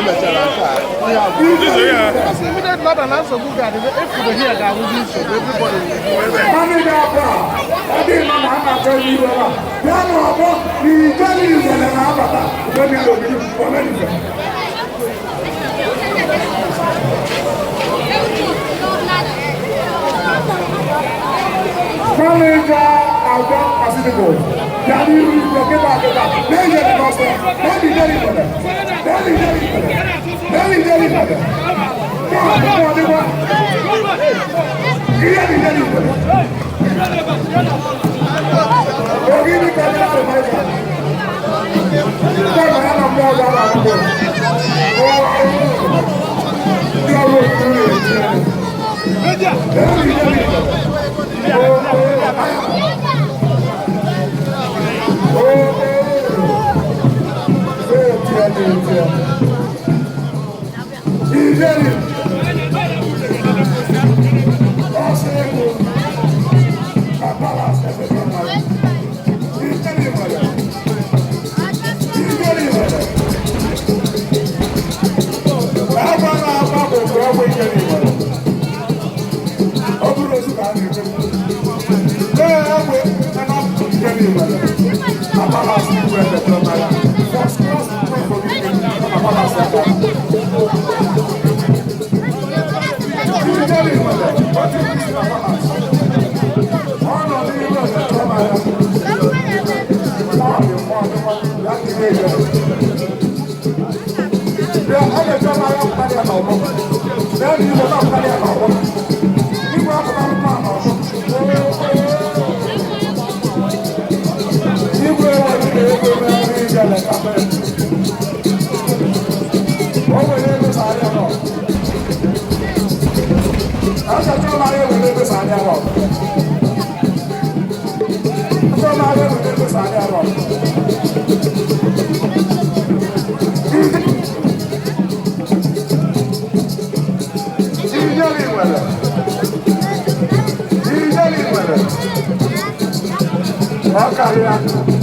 mechara nke a ihe abụọ asị immediate mmadụ na nsogbu ga-adị efudo ihe ga-awụzi nsogbu everybody Manager Albert Asidigo. Daddy, you get back. Then you get the gospel. Then you get it for them. Then you get it for them. Then you get it for them. Come on. You get it for them. Oh, give me camera to my son. Come on, I'm more than I'm going. You are going to do it. Then you get it for them. Carreira.